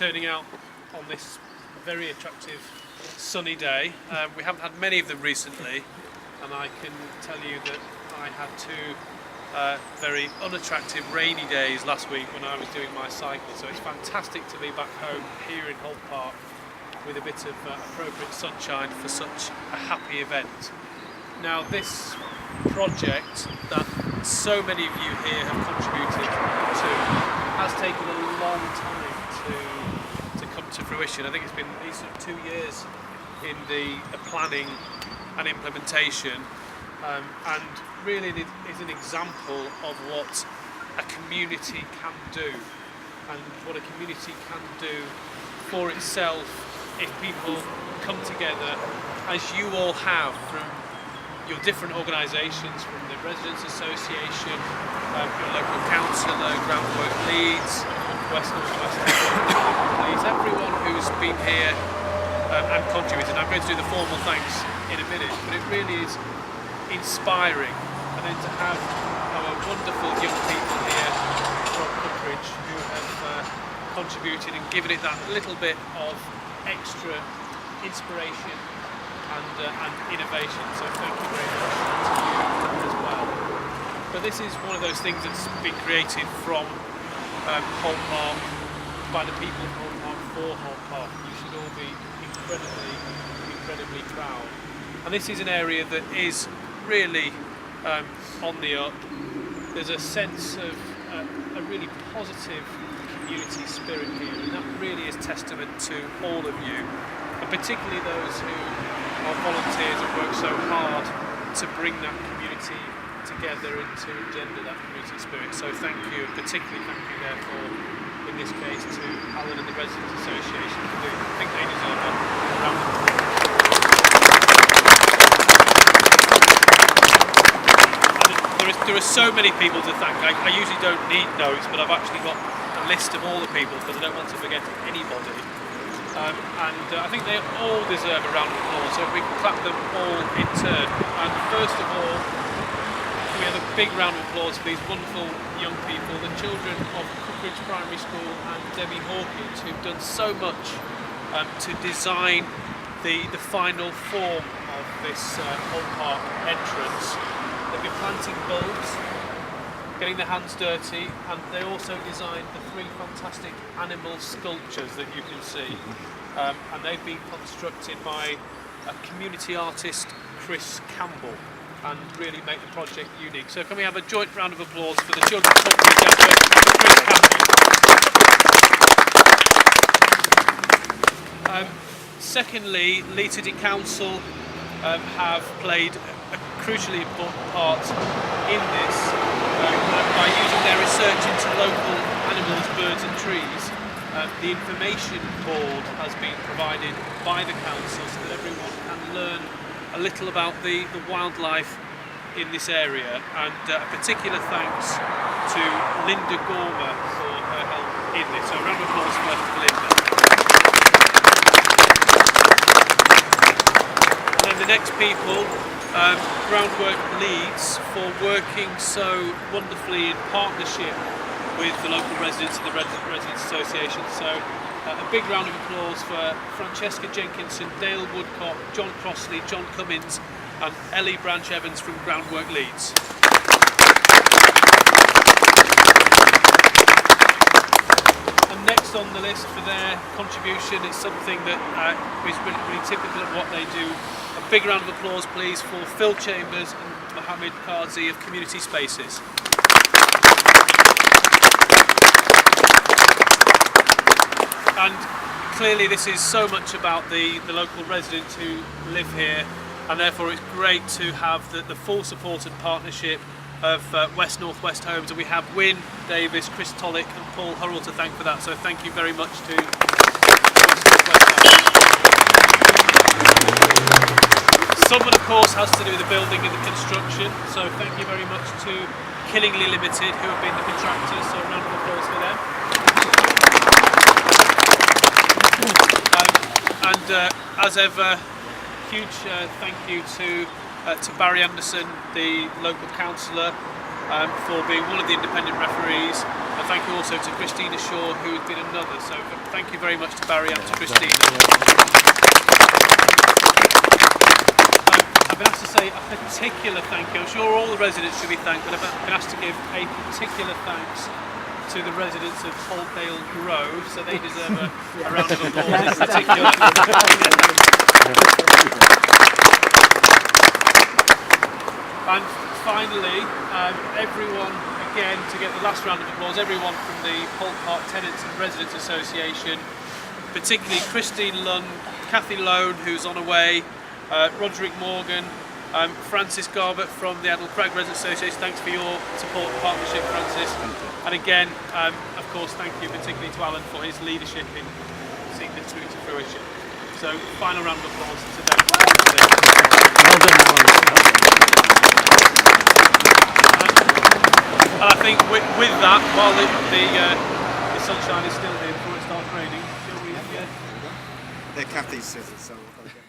turning out on this very attractive sunny day. We haven't had many of them recently, and I can tell you that I had two very unattractive rainy days last week when I was doing my cycle, so it's fantastic to be back home here in Holt Park with a bit of appropriate sunshine for such a happy event. Now, this project that so many of you here have contributed to has taken a long time to come to fruition. I think it's been at least 2 years in the planning and implementation, and really it is an example of what a community can do and what a community can do for itself if people come together, as you all have from your different organisations, from the Residents Association, your local councillor, Groundwork Leeds, West North West Police, everyone who's been here and contributed. I'm going to do the formal thanks in a minute, but it really is inspiring, and then to have our wonderful young people here from Cumbridge who have contributed and given it that little bit of extra inspiration and innovation, so thank you very much to you as well. But this is one of those things that's been created from Holt Park, by the people of Holt Park, for Holt Park. You should all be incredibly proud. And this is an area that is really on the up. There's a sense of a really positive community spirit here, and that really is testament to all of you, and particularly those who are volunteers and work so hard to bring that community together and to engender that community spirit. So thank you, and particularly thank you therefore in this case to Alan and the Residents Association for doing. I think they deserve a round of applause. There are so many people to thank. I usually don't need notes, but I've actually got a list of all the people because I don't want to forget anybody. I think they all deserve a round of applause, so if we can clap them all in turn. And first of all, we have a big round of applause for these wonderful young people, the children of Cumbridge Primary School and Debbie Hawkins, who've done so much to design the final form of this Holt Park entrance. They've been planting bulbs, getting their hands dirty, and they also designed the 3 fantastic animal sculptures that you can see. And they've been constructed by a community artist, Chris Campbell, and really make the project unique. So can we have a joint round of applause for the children of Cumbridge and for Chris Campbell. Secondly, Leeds City Council have played a crucially important part in this by using their research into local animals, birds and trees. The information board has been provided by the council so that everyone can learn a little about the wildlife in this area, and a particular thanks to Linda Gormer for her help in this. So a round of applause for Linda. And then the next people, Groundwork Leeds, for working so wonderfully in partnership with the local residents and the Residents Association. So a big round of applause for Francesca Jenkinson, Dale Woodcock, John Crossley, John Cummins and Ellie Branch Evans from Groundwork Leeds. And next on the list for their contribution is something that is really typical of what they do. A big round of applause please for Phil Chambers and Mohammed Kazi of Community Spaces. And clearly this is so much about the local residents who live here, and therefore it's great to have the full support and partnership of West North West Homes, and we have Wynne Davis, Chris Tollick and Paul Hurrell to thank for that, so thank you very much to West North West Homes. Someone of course has to do the building and the construction, so thank you very much to Killingly Limited who have been the contractors, so a round of applause for them. And as ever, huge thank you to Barry Anderson, the local councillor, for being one of the independent referees, And thank you also to Christina Shaw, who has been another. So thank you very much to Barry and to Christina. I've been asked to say a particular thank you. I'm sure all the residents should be thanked, but I've been asked to give a particular thanks to the residents of Holtdale Grove, so they deserve a round of applause in particular. And finally, everyone, again, to get the last round of applause, everyone from the Holt Park Tenants and Residents Association, particularly Christine Lund, Kathy Lone, who's on her way, Roderick Morgan, Francis Garbett from the Adel Crag Residents Association. Thanks for your support and partnership, Francis. And again, of course, thank you particularly to Alan for his leadership in seeing this through to fruition. So, final round of applause to them. Well done, Alan. And I think with that, while the sunshine is still here before it starts raining, shall we? They're Kathy's scissors, so we've got to get